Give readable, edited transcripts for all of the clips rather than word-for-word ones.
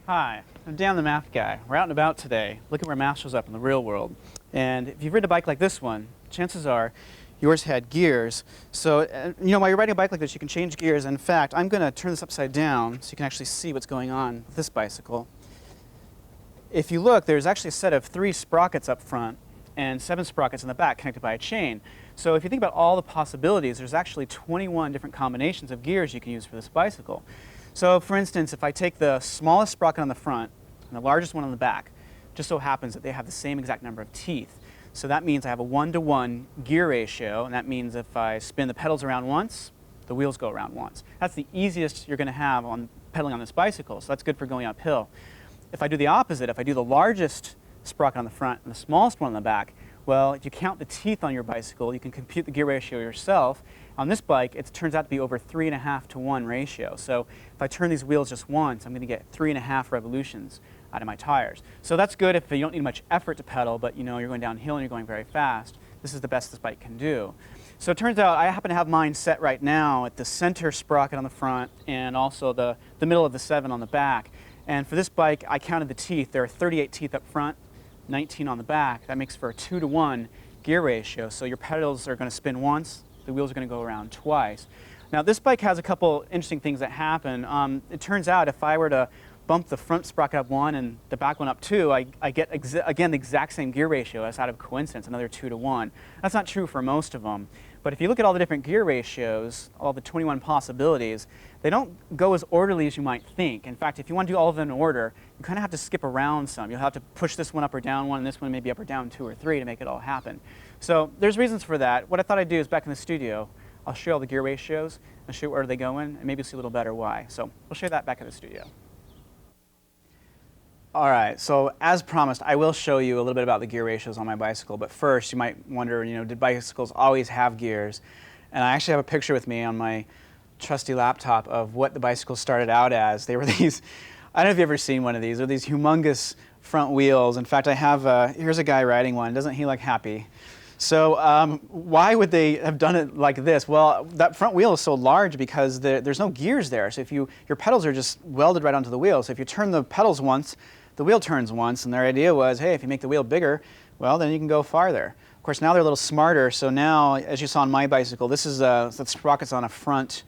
Hi, I'm Dan the Math Guy. We're out and about today, looking where math shows up in the real world. And if you've ridden a bike like this one, chances are yours had gears. So, while you're riding a bike like this, you can change gears. In fact, I'm going to turn this upside down so you can actually see what's going on with this bicycle. If you look, there's actually a set of 3 sprockets up front and 7 sprockets in the back connected by a chain. So if you think about all the possibilities, there's actually 21 different combinations of gears you can use for this bicycle. So for instance, if I take the smallest sprocket on the front and the largest one on the back, just so happens that they have the same exact number of teeth. So that means I have a 1-to-1 gear ratio, and that means if I spin the pedals around once, the wheels go around once. That's the easiest you're going to have on pedaling on this bicycle, so that's good for going uphill. If I do the opposite, if I do the largest sprocket on the front and the smallest one on the back, well, if you count the teeth on your bicycle, you can compute the gear ratio yourself. On this bike, it turns out to be over 3.5 to 1 ratio. So if I turn these wheels just once, I'm going to get 3.5 revolutions out of my tires. So that's good if you don't need much effort to pedal, but you're going downhill and you're going very fast. This is the best this bike can do. So it turns out I happen to have mine set right now at the center sprocket on the front and also the middle of the 7 on the back. And for this bike, I counted the teeth. There are 38 teeth up front, 19 on the back. That makes for a 2-to-1 gear ratio. So your pedals are going to spin once, the wheels are going to go around twice. Now this bike has a couple interesting things that happen. It turns out if I were to bump the front sprocket up 1 and the back one up 2, I get again the exact same gear ratio as out of coincidence, another 2-to-1. That's not true for most of them. But if you look at all the different gear ratios, all the 21 possibilities, they don't go as orderly as you might think. In fact, if you want to do all of them in order, you kind of have to skip around some. You'll have to push this one up or down 1, and this one maybe up or down 2 or 3 to make it all happen. So there's reasons for that. What I thought I'd do is back in the studio, I'll show you all the gear ratios and show you where they go in, and maybe you'll see a little better why. So we'll show you that back in the studio. All right, so as promised, I will show you a little bit about the gear ratios on my bicycle, but first you might wonder, did bicycles always have gears? And I actually have a picture with me on my trusty laptop of what the bicycles started out as. They were these, I don't know if you've ever seen one of these, they're these humongous front wheels. In fact, I have, here's a guy riding one. Doesn't he look happy? So why would they have done it like this? Well, that front wheel is so large because there's no gears there. So if your pedals are just welded right onto the wheel. So if you turn the pedals once, the wheel turns once, and their idea was, hey, if you make the wheel bigger, well, then you can go farther. Of course, now they're a little smarter, so now, as you saw on my bicycle, this is the sprockets on a front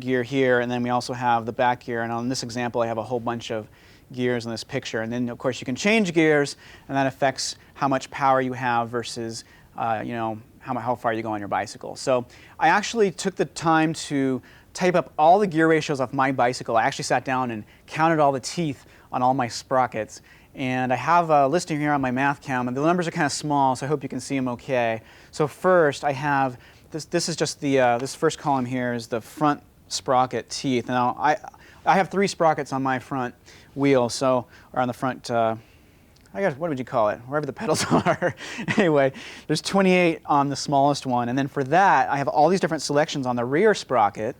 gear here, and then we also have the back gear, and on this example, I have a whole bunch of gears in this picture. And then, of course, you can change gears, and that affects how much power you have versus, how far you go on your bicycle. So I actually took the time to type up all the gear ratios of my bicycle. I actually sat down and counted all the teeth on all my sprockets, and I have a listing here on my math cam, and the numbers are kind of small, so I hope you can see them okay. So first I have this is just the this first column here is the front sprocket teeth. Now I have 3 sprockets on my front wheel, or on the front I guess, what would you call it, wherever the pedals are. Anyway, there's 28 on the smallest one, and then for that I have all these different selections on the rear sprocket.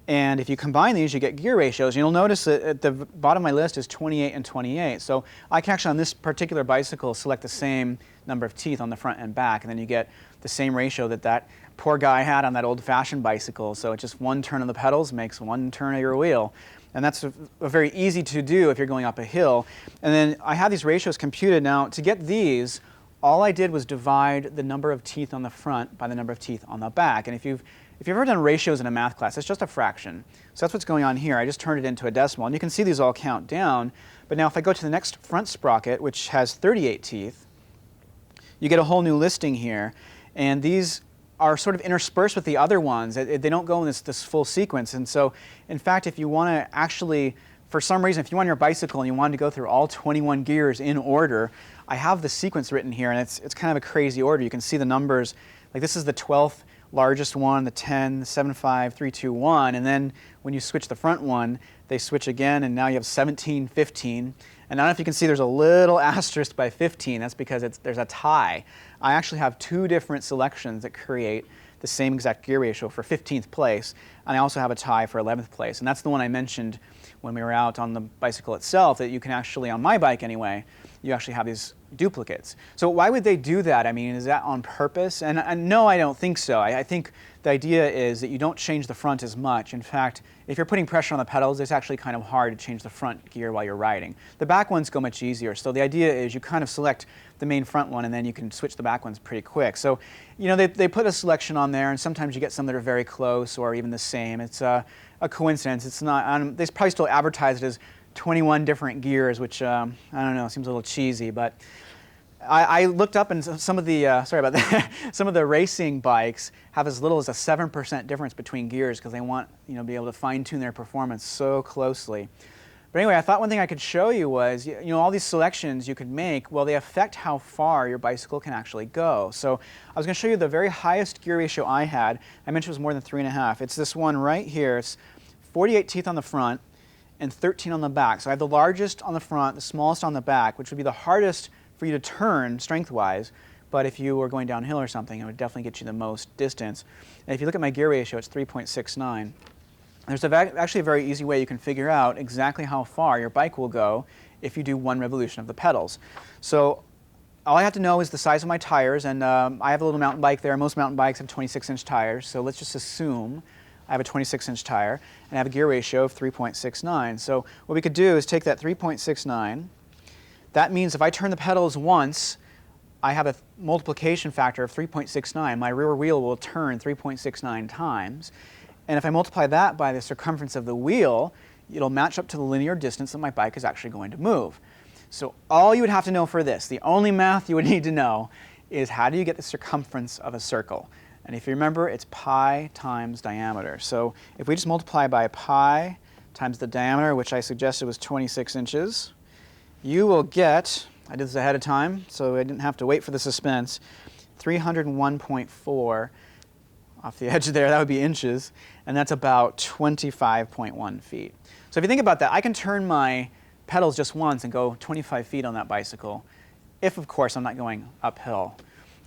And if you combine these, you get gear ratios. You'll notice that at the bottom of my list is 28 and 28. So I can actually, on this particular bicycle, select the same number of teeth on the front and back, and then you get the same ratio that poor guy had on that old-fashioned bicycle. So it's just 1 turn of the pedals makes 1 turn of your wheel. And that's very easy to do if you're going up a hill. And then I have these ratios computed. Now, to get these, all I did was divide the number of teeth on the front by the number of teeth on the back. And if you've ever done ratios in a math class, it's just a fraction. So that's what's going on here. I just turned it into a decimal. And you can see these all count down. But now if I go to the next front sprocket, which has 38 teeth, you get a whole new listing here. And these are sort of interspersed with the other ones. They don't go in this full sequence. And so, in fact, if you want to actually, for some reason, if you want your bicycle and you wanted to go through all 21 gears in order, I have the sequence written here, and it's kind of a crazy order. You can see the numbers. Like this is the 12th largest one, the 10, the 7, 5, 3, 2, 1, and then when you switch the front one, they switch again, and now you have 17, 15. And I don't know if you can see there's a little asterisk by 15. That's because there's a tie. I actually have 2 different selections that create the same exact gear ratio for 15th place, and I also have a tie for 11th place. And that's the one I mentioned when we were out on the bicycle itself, that you can actually, on my bike anyway, you actually have these duplicates. So why would they do that? I mean, is that on purpose? And no, I don't think so. I think the idea is that you don't change the front as much. In fact, if you're putting pressure on the pedals, it's actually kind of hard to change the front gear while you're riding. The back ones go much easier. So the idea is you kind of select the main front one and then you can switch the back ones pretty quick. So, you know, they put a selection on there, and sometimes you get some that are very close or even the same. It's a coincidence. It's not, they probably still advertise it as 21 different gears, which, I don't know, seems a little cheesy, but I looked up, and some of the, sorry about that, some of the racing bikes have as little as a 7% difference between gears because they want, you know, be able to fine-tune their performance so closely. But anyway, I thought one thing I could show you was, you know, all these selections you could make, well, they affect how far your bicycle can actually go. So I was going to show you the very highest gear ratio I had. I mentioned it was more than 3.5. It's this one right here. It's 48 teeth on the front and 13 on the back. So I have the largest on the front, the smallest on the back, which would be the hardest for you to turn strength-wise. But if you were going downhill or something, it would definitely get you the most distance. And if you look at my gear ratio, it's 3.69. There's actually a very easy way you can figure out exactly how far your bike will go if you do one revolution of the pedals. So all I have to know is the size of my tires, and I have a little mountain bike there. Most mountain bikes have 26-inch tires, so let's just assume I have a 26-inch tire and I have a gear ratio of 3.69. So what we could do is take that 3.69. That means if I turn the pedals once, I have a multiplication factor of 3.69. My rear wheel will turn 3.69 times. And if I multiply that by the circumference of the wheel, it'll match up to the linear distance that my bike is actually going to move. So all you would have to know for this, the only math you would need to know, is how do you get the circumference of a circle? And if you remember, it's pi times diameter. So if we just multiply by pi times the diameter, which I suggested was 26 inches, you will get, I did this ahead of time, so I didn't have to wait for the suspense, 301.4 off the edge there. That would be inches, and that's about 25.1 feet. So if you think about that, I can turn my pedals just once and go 25 feet on that bicycle, if, of course, I'm not going uphill.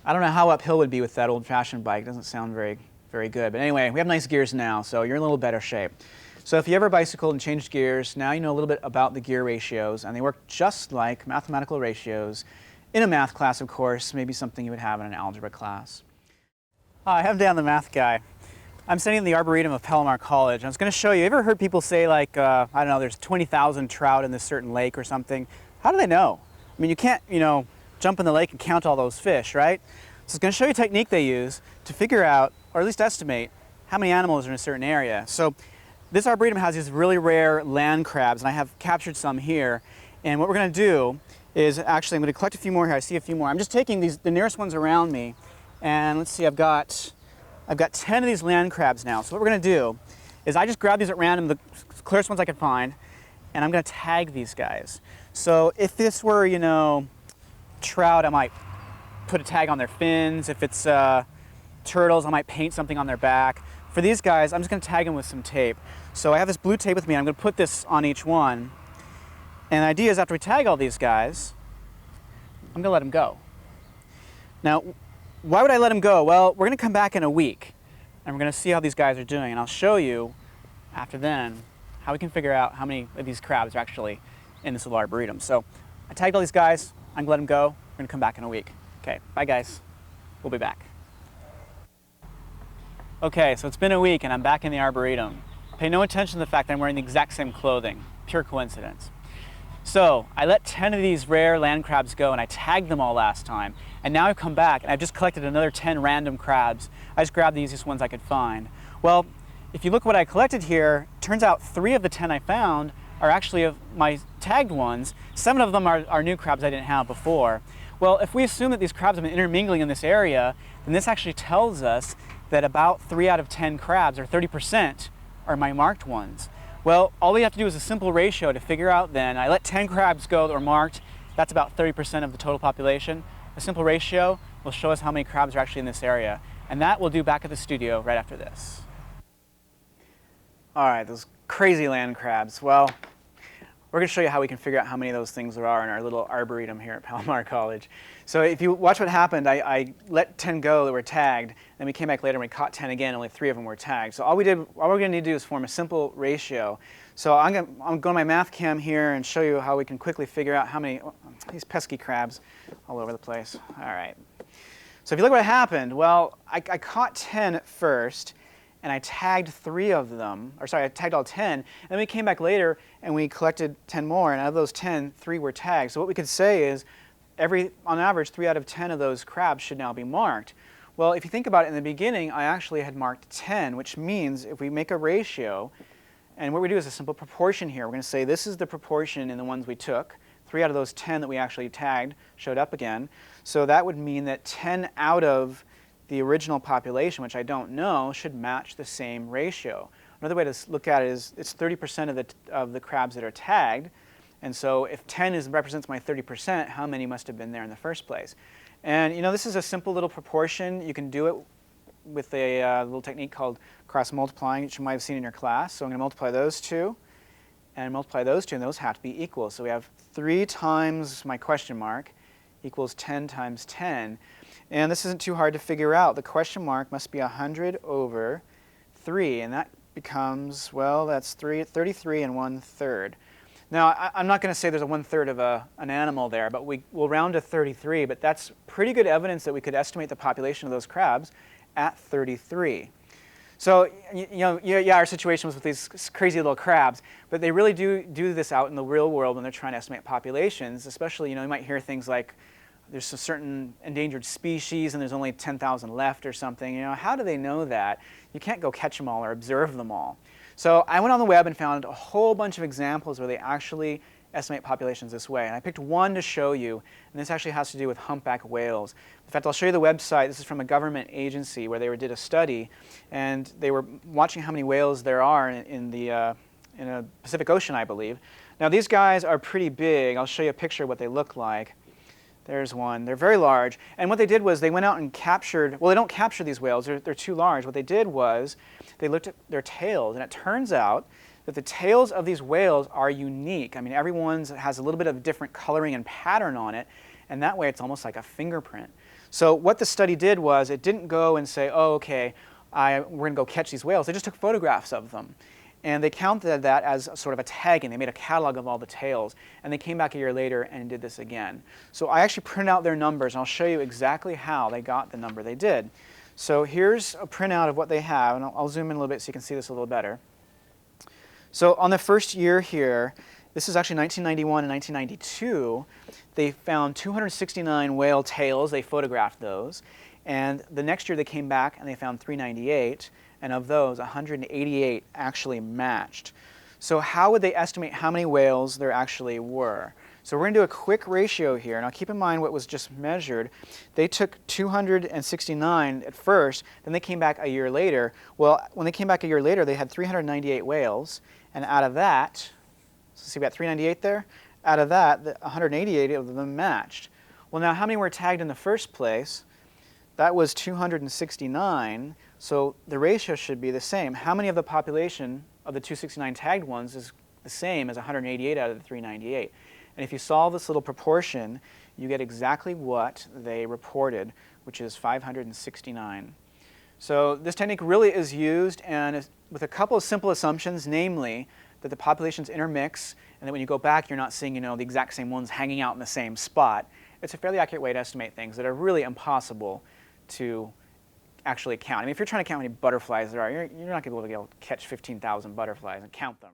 I don't know how uphill would be with that old-fashioned bike. It doesn't sound very, very good. But anyway, we have nice gears now, so you're in a little better shape. So if you ever bicycled and changed gears, now you know a little bit about the gear ratios, and they work just like mathematical ratios in a math class, of course, maybe something you would have in an algebra class. Hi, I'm Dan the math guy. I'm studying in the Arboretum of Palomar College. I was going to show you, ever heard people say like, I don't know, there's 20,000 trout in this certain lake or something? How do they know? I mean, you can't, you know, jump in the lake and count all those fish, right? So I was going to show you a technique they use to figure out, or at least estimate, how many animals are in a certain area. So this arboretum has these really rare land crabs, and I have captured some here. And what we're going to do is actually, I'm going to collect a few more here. I see a few more. I'm just taking these, the nearest ones around me, and let's see, I've got 10 of these land crabs now. So what we're going to do is I just grab these at random, the clearest ones I can find, and I'm going to tag these guys. So if this were, you know, trout, I might put a tag on their fins. If it's turtles, I might paint something on their back. For these guys, I'm just going to tag them with some tape. So I have this blue tape with me, and I'm going to put this on each one. And the idea is after we tag all these guys, I'm going to let them go. Now, why would I let them go? Well, we're going to come back in a week, and we're going to see how these guys are doing. And I'll show you, after then, how we can figure out how many of these crabs are actually in this little arboretum. So I tagged all these guys. I'm going to let them go. We're going to come back in a week. Okay, bye guys. We'll be back. Okay, so it's been a week, and I'm back in the arboretum. Pay no attention to the fact that I'm wearing the exact same clothing. Pure coincidence. So I let 10 of these rare land crabs go, and I tagged them all last time. And now I've come back, and I've just collected another 10 random crabs. I just grabbed the easiest ones I could find. Well, if you look what I collected here, turns out 3 of the 10 I found are actually of my tagged ones. 7 of them are new crabs I didn't have before. Well, if we assume that these crabs have been intermingling in this area, then this actually tells us that about 3 out of 10 crabs, or 30%, are my marked ones. Well, all we have to do is a simple ratio to figure out then. I let 10 crabs go that were marked. That's about 30% of the total population. A simple ratio will show us how many crabs are actually in this area. And that we'll do back at the studio right after this. All right, those crazy land crabs. Well, we're going to show you how we can figure out how many of those things there are in our little arboretum here at Palomar College. So if you watch what happened, I let 10 go that were tagged, then we came back later and we caught 10 again, only 3 of them were tagged. So all we're going to need to do is form a simple ratio. So I'm going to go to my math cam here and show you how we can quickly figure out how many, these pesky crabs all over the place. All right. So if you look what happened, well, I caught 10 at first, and I tagged 3 of them, or sorry, I tagged all 10, and then we came back later and we collected 10 more, and out of those 10, 3 were tagged. So what we could say is, on average, 3 out of 10 of those crabs should now be marked. Well, if you think about it, in the beginning, I actually had marked 10, which means if we make a ratio, and what we do is a simple proportion here. We're going to say this is the proportion in the ones we took. 3 out of those 10 that we actually tagged showed up again. So that would mean that 10 out of the original population, which I don't know, should match the same ratio. Another way to look at it is it's 30% of the crabs that are tagged. And so if 10 represents my 30%, how many must have been there in the first place? And this is a simple little proportion. You can do it with a little technique called cross-multiplying, which you might have seen in your class. So I'm going to multiply those two, and multiply those two, and those have to be equal. So we have 3 times my question mark equals 10 times 10. And this isn't too hard to figure out. The question mark must be 100 over 3, and that becomes, well, that's 33 and 1/3. Now, I'm not going to say there's a 1/3 of an animal there, but we'll round to 33, but that's pretty good evidence that we could estimate the population of those crabs at 33. So, yeah, our situation was with these crazy little crabs, but they really do this out in the real world when they're trying to estimate populations, especially, you might hear things like, there's a certain endangered species and there's only 10,000 left or something. How do they know that? You can't go catch them all or observe them all. So I went on the web and found a whole bunch of examples where they actually estimate populations this way. And I picked one to show you, and this actually has to do with humpback whales. In fact, I'll show you the website. This is from a government agency where they did a study, and they were watching how many whales there are in the Pacific Ocean, I believe. Now these guys are pretty big. I'll show you a picture of what they look like. There's one. They're very large. And what they did was they went out and captured, well, they don't capture these whales. They're too large. What they did was they looked at their tails, and it turns out that the tails of these whales are unique. I mean, every one has a little bit of different coloring and pattern on it, and that way it's almost like a fingerprint. So what the study did was it didn't go and say, oh, okay, we're going to go catch these whales. They just took photographs of them. And they counted that as sort of a tagging. They made a catalog of all the tails. And they came back a year later and did this again. So I actually printed out their numbers, and I'll show you exactly how they got the number they did. So here's a printout of what they have, and I'll zoom in a little bit so you can see this a little better. So on the first year here, this is actually 1991 and 1992, they found 269 whale tails. They photographed those. And the next year they came back and they found 398. And of those, 188 actually matched. So how would they estimate how many whales there actually were? So we're going to do a quick ratio here. Now keep in mind what was just measured. They took 269 at first, then they came back a year later. Well, when they came back a year later, they had 398 whales. And out of that, so see we got 398 there? Out of that, 188 of them matched. Well, now how many were tagged in the first place? That was 269. So the ratio should be the same. How many of the population of the 269 tagged ones is the same as 188 out of the 398? And if you solve this little proportion, you get exactly what they reported, which is 569. So this technique really is used, and with a couple of simple assumptions, namely that the populations intermix, and that when you go back, you're not seeing the exact same ones hanging out in the same spot. It's a fairly accurate way to estimate things that are really impossible to actually count. I mean, if you're trying to count how many butterflies there are, you're not going to be able to catch 15,000 butterflies and count them.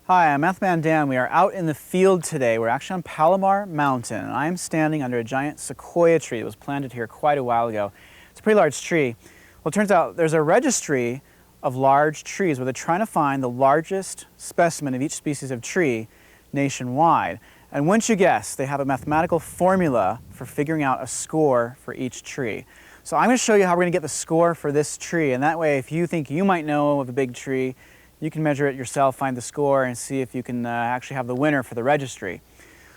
Hi, I'm Mathman Dan. We are out in the field today. We're actually on Palomar Mountain, and I'm standing under a giant sequoia tree that was planted here quite a while ago. It's a pretty large tree. Well, it turns out there's a registry of large trees where they're trying to find the largest specimen of each species of tree nationwide. And wouldn't you guess, they have a mathematical formula for figuring out a score for each tree. So I'm going to show you how we're going to get the score for this tree, and that way if you think you might know of a big tree, you can measure it yourself, find the score, and see if you can actually have the winner for the registry.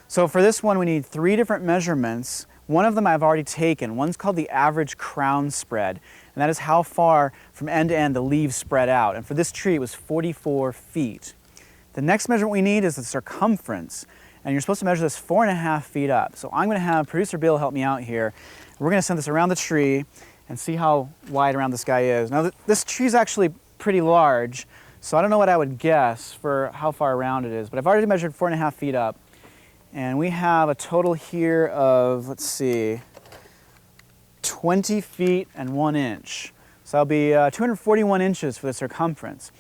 So for this one we need 3 different measurements. One of them I've already taken. One's called the average crown spread, and that is how far from end to end the leaves spread out. And for this tree it was 44 feet. The next measurement we need is the circumference, and you're supposed to measure this 4.5 feet up. So I'm going to have producer Bill help me out here. We're going to send this around the tree and see how wide around this guy is. Now this tree is actually pretty large, So I don't know what I would guess for how far around it is, but I've already measured 4.5 feet up. And we have a total here of, let's see, 20 feet and 1 inch. So that'll be 241 inches for the circumference.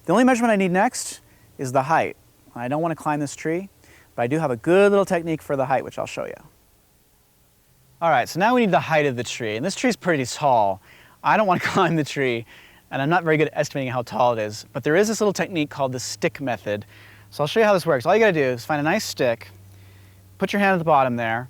The only measurement I need next is the height. I don't want to climb this tree, but I do have a good little technique for the height, which I'll show you. All right, so now we need the height of the tree, and this tree is pretty tall. I don't want to climb the tree, and I'm not very good at estimating how tall it is, but there is this little technique called the stick method. So I'll show you how this works. All you gotta do is find a nice stick, put your hand at the bottom there,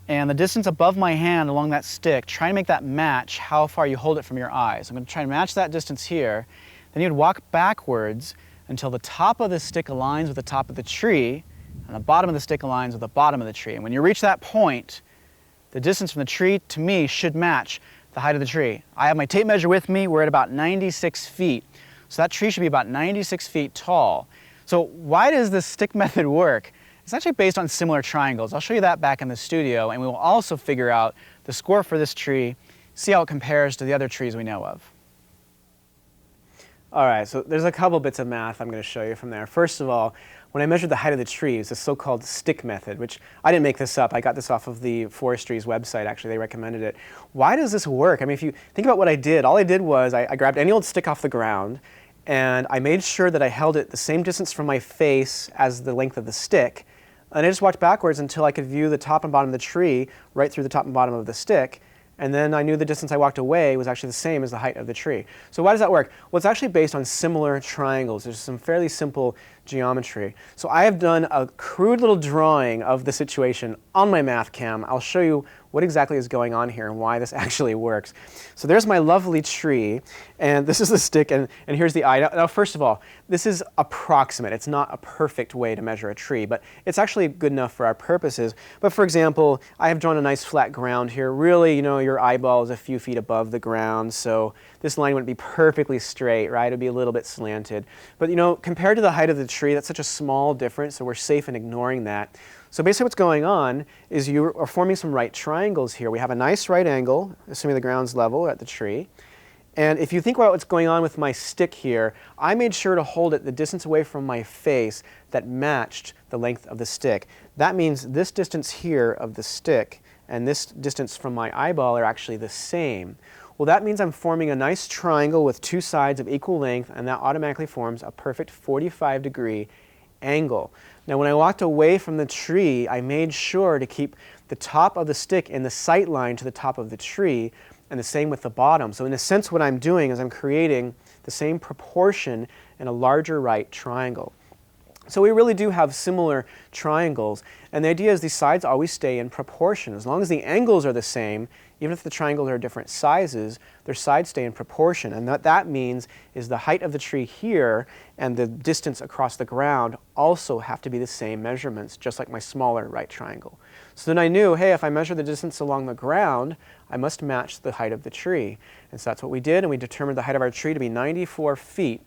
and the distance above my hand along that stick, try to make that match how far you hold it from your eyes. I'm gonna try to match that distance here. Then you'd walk backwards until the top of the stick aligns with the top of the tree, and the bottom of the stick aligns with the bottom of the tree. And when you reach that point, the distance from the tree to me should match the height of the tree. I have my tape measure with me. We're at about 96 feet. So that tree should be about 96 feet tall. So why does this stick method work? It's actually based on similar triangles. I'll show you that back in the studio, and we will also figure out the score for this tree, see how it compares to the other trees we know of. All right, so there's a couple bits of math I'm going to show you from there. First of all, when I measured the height of the trees, the so-called stick method, which I didn't make this up, I got this off of the forestry's website, actually, they recommended it. Why does this work? I mean, if you think about what I did, all I did was I grabbed any old stick off the ground, and I made sure that I held it the same distance from my face as the length of the stick, and I just walked backwards until I could view the top and bottom of the tree right through the top and bottom of the stick. And then I knew the distance I walked away was actually the same as the height of the tree. So why does that work? Well, it's actually based on similar triangles. There's some fairly simple geometry. So I have done a crude little drawing of the situation on my math cam. I'll show you what exactly is going on here and why this actually works. So there's my lovely tree, and this is the stick, and here's the eye. Now, first of all, this is approximate. It's not a perfect way to measure a tree, but it's actually good enough for our purposes. But for example, I have drawn a nice flat ground here. Really, you know, your eyeball is a few feet above the ground, so this line wouldn't be perfectly straight, right? It would be a little bit slanted. But you know, compared to the height of the tree, that's such a small difference, so we're safe in ignoring that. So basically what's going on is you are forming some right triangles here. We have a nice right angle, assuming the ground's level at the tree. And if you think about what's going on with my stick here, I made sure to hold it the distance away from my face that matched the length of the stick. That means this distance here of the stick and this distance from my eyeball are actually the same. Well, that means I'm forming a nice triangle with two sides of equal length, and that automatically forms a perfect 45-degree angle. Now, when I walked away from the tree, I made sure to keep the top of the stick in the sight line to the top of the tree, and the same with the bottom. So in a sense, what I'm doing is I'm creating the same proportion in a larger right triangle. So we really do have similar triangles, and the idea is these sides always stay in proportion. As long as the angles are the same, even if the triangles are different sizes, their sides stay in proportion. And what that means is the height of the tree here and the distance across the ground also have to be the same measurements, just like my smaller right triangle. So then I knew, hey, if I measure the distance along the ground, I must match the height of the tree. And so that's what we did, and we determined the height of our tree to be 94 feet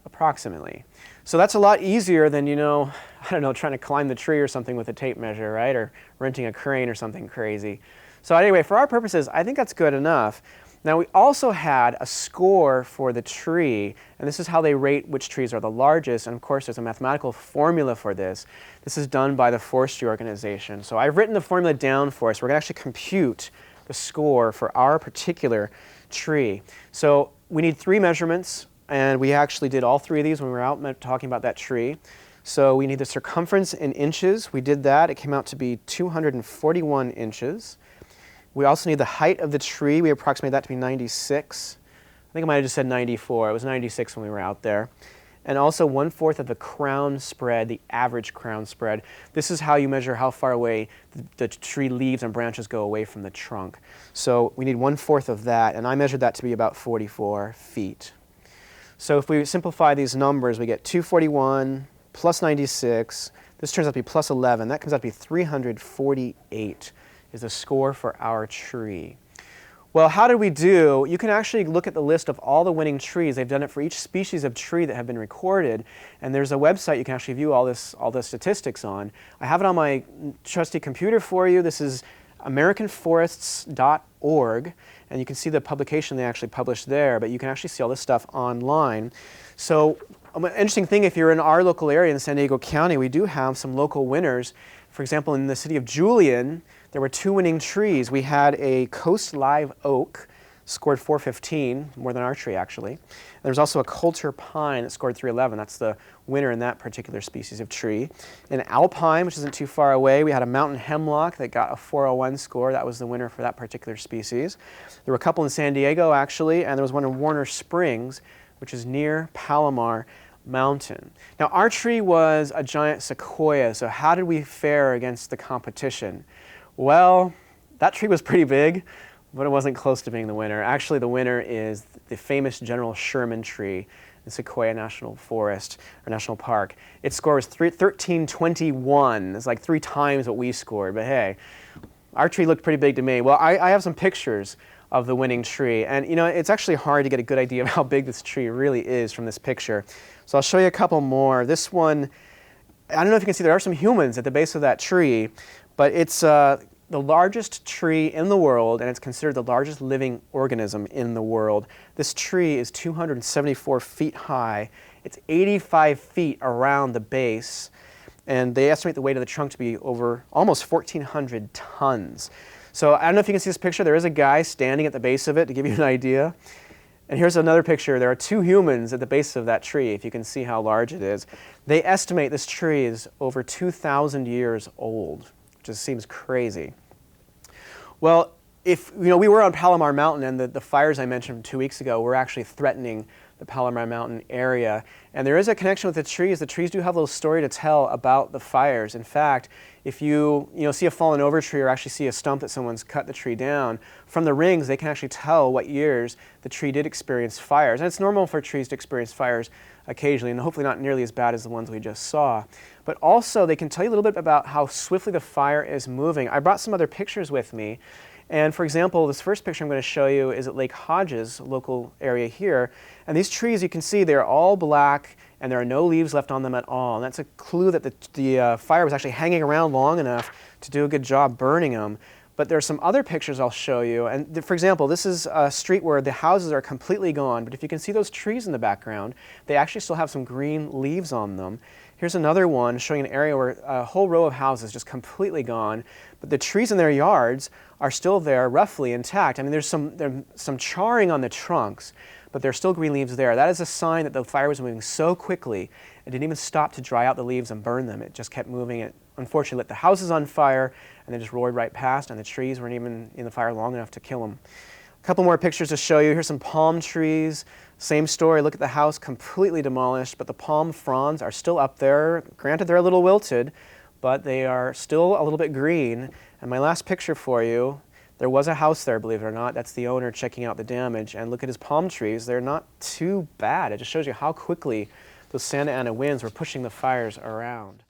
approximately. So that's a lot easier than, you know, I don't know, trying to climb the tree or something with a tape measure, right? Or renting a crane or something crazy. So anyway, for our purposes, I think that's good enough. Now, we also had a score for the tree, and this is how they rate which trees are the largest, and of course there's a mathematical formula for this. This is done by the forestry organization. So I've written the formula down for us. We're going to actually compute the score for our particular tree. So we need 3 measurements, and we actually did all 3 of these when we were out talking about that tree. So we need the circumference in inches. We did that. It came out to be 241 inches. We also need the height of the tree. We approximated that to be 96. I think I might have just said 94. It was 96 when we were out there. And also 1/4 of the crown spread, the average crown spread. This is how you measure how far away the tree leaves and branches go away from the trunk. So we need 1/4 of that, and I measured that to be about 44 feet. So if we simplify these numbers, we get 241 plus 96. This turns out to be plus 11. That comes out to be 348 is the score for our tree. Well, how did we do? You can actually look at the list of all the winning trees. They've done it for each species of tree that have been recorded, and there's a website you can actually view all the statistics on. I have it on my trusty computer for you. This is americanforests.org, and you can see the publication they actually published there, but you can actually see all this stuff online. So An interesting thing, if you're in our local area in San Diego County, we do have some local winners. For example, in the city of Julian, there were 2 winning trees. We had a Coast Live Oak, scored 415, more than our tree actually. And there's also a Coulter Pine that scored 311. That's the winner in that particular species of tree. In Alpine, which isn't too far away, we had a Mountain Hemlock that got a 401 score. That was the winner for that particular species. There were a couple in San Diego actually, and there was one in Warner Springs, which is near Palomar Mountain. Now our tree was a giant sequoia, so how did we fare against the competition? Well, that tree was pretty big, but it wasn't close to being the winner. Actually, the winner is the famous General Sherman tree in Sequoia National Forest, or National Park. Its score was 1321. It's like 3 times what we scored, but hey, our tree looked pretty big to me. Well, I have some pictures of the winning tree, and you know, it's actually hard to get a good idea of how big this tree really is from this picture. So I'll show you a couple more. This one, I don't know if you can see, there are some humans at the base of that tree, but it's the largest tree in the world, and it's considered the largest living organism in the world. This tree is 274 feet high. It's 85 feet around the base, and they estimate the weight of the trunk to be over almost 1,400 tons. So I don't know if you can see this picture. There is a guy standing at the base of it to give you an idea. And here's another picture. There are 2 humans at the base of that tree, if you can see how large it is. They estimate this tree is over 2,000 years old, which just seems crazy. Well, if you know, we were on Palomar Mountain, and the fires I mentioned from 2 weeks ago were actually threatening the Palomar Mountain area. And there is a connection with the trees. The trees do have a little story to tell about the fires. In fact, if you see a fallen over tree or actually see a stump that someone's cut the tree down, from the rings they can actually tell what years the tree did experience fires. And it's normal for trees to experience fires occasionally, and hopefully not nearly as bad as the ones we just saw. But also they can tell you a little bit about how swiftly the fire is moving. I brought some other pictures with me. And for example, this first picture I'm going to show you is at Lake Hodges, local area here. And these trees, you can see, they're all black and there are no leaves left on them at all. And that's a clue that the fire was actually hanging around long enough to do a good job burning them. But there are some other pictures I'll show you. And for example, this is a street where the houses are completely gone. But if you can see those trees in the background, they actually still have some green leaves on them. Here's another one showing an area where a whole row of houses just completely gone, but the trees in their yards are still there, roughly intact. I mean, there's some charring on the trunks, but there's still green leaves there. That is a sign that the fire was moving so quickly, it didn't even stop to dry out the leaves and burn them. It just kept moving. It unfortunately lit the houses on fire, and then just roared right past, and the trees weren't even in the fire long enough to kill them. A couple more pictures to show you. Here's some palm trees. Same story. Look at the house, completely demolished, but the palm fronds are still up there. Granted, they're a little wilted, but they are still a little bit green. And my last picture for you, there was a house there, believe it or not. That's the owner checking out the damage. And look at his palm trees. They're not too bad. It just shows you how quickly those Santa Ana winds were pushing the fires around.